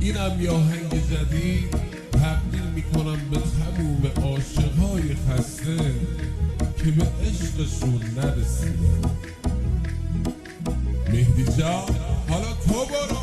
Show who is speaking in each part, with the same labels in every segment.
Speaker 1: اینم یه آهنگ جدید تبدیل میکنم به تموم عاشقهای خسته که به عشقشون نرسیدن. مهدی جان حالا تو برو.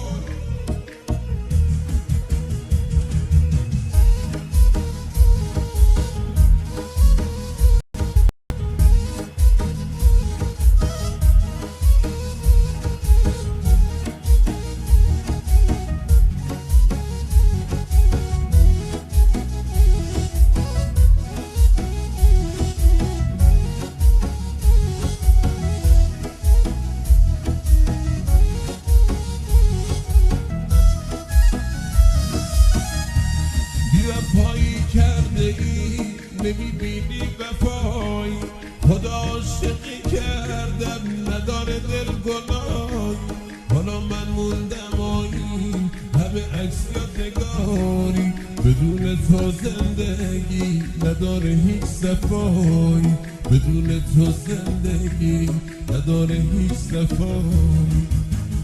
Speaker 1: پایی کرده ای نمیبینی وفای، خدا عاشقی کردم نداره دل گناه. حالا من موندم آیی همه عکس یادگاری، بدون تو زندگی نداره هیچ صفایی، بدون تو زندگی نداره هیچ صفایی.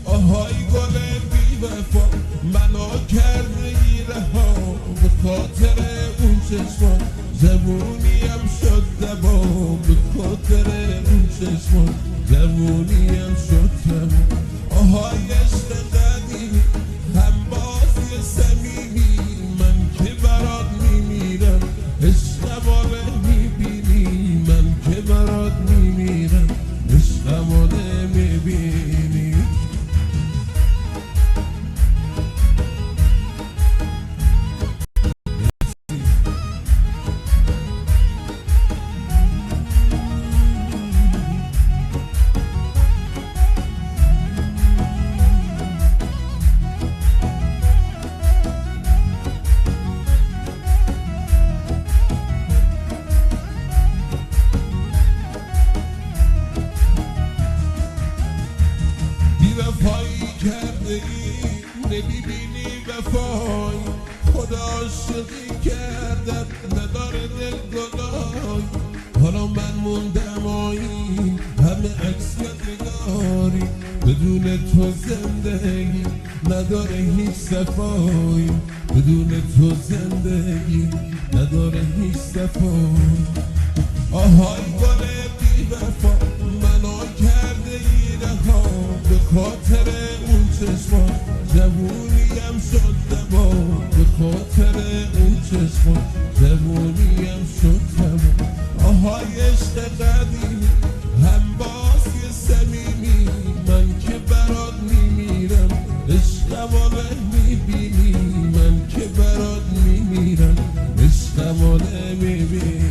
Speaker 1: آهای گل بی وفا منو کرده ای رها، به خاطر اون چشمان جوونیم شد دبا، به خاطر اون چشمان جوونیم شد دبا. آهای عشق قدیمی همبازی صمیمی، من که برات میمیرم عشقمو نمیبینی، من که برات میمیرم عشقمو نمیبینی. وفایی کرده ای نمیبینی وفای، خدا عاشقی کردم نداره دل گناه. حالا من موندم آیی همه عکس یادگاری، بدون تو زندگی نداره هیچ صفایی، بدون تو زندگی نداره هیچ صفایی. آهای گل بی وفا منو کرده ای رها، به خاطر اون چشمان جوونیم شد دبا، به خاطر اون چشمان جوونیم شد دبا. آهای عشق قدیمی همبازی صمیمی، من که برات میمیرم عشقمو نمیبینی، من که برات میمیرم عشقمو نمیبینی.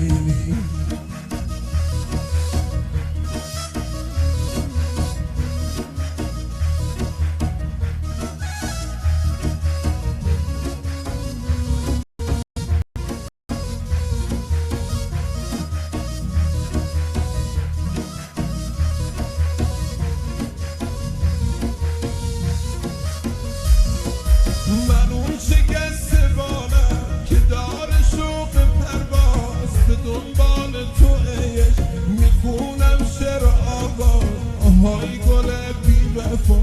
Speaker 1: من اون شکسته بالم که داره شوق پرواز، به دنبال تو عشق میخونم شعر آواز. آهای گل بی وفا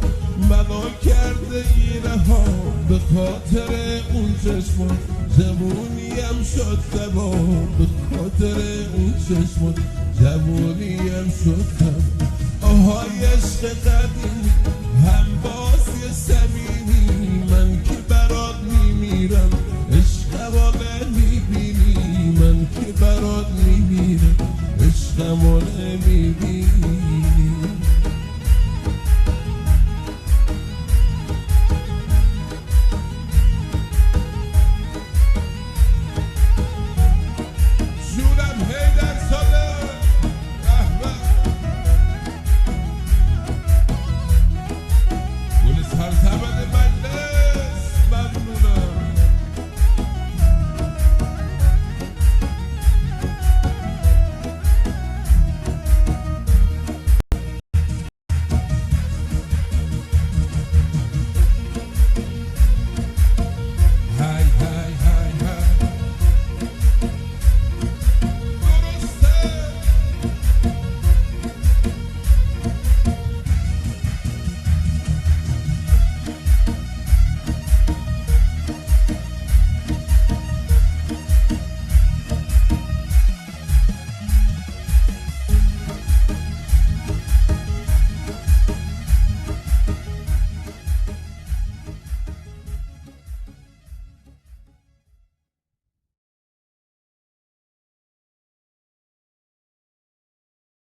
Speaker 1: منو کرده ای رها، به خاطر اون چشمان جوونیم شد دبا، به خاطر اون چشمان جوونیم شد دبا. آهای عشق قدیمی همبازی صمیمی، من که برات میمیرم عشقمو نمیبینی، من که برات میمیرم عشقمو نمیبینی.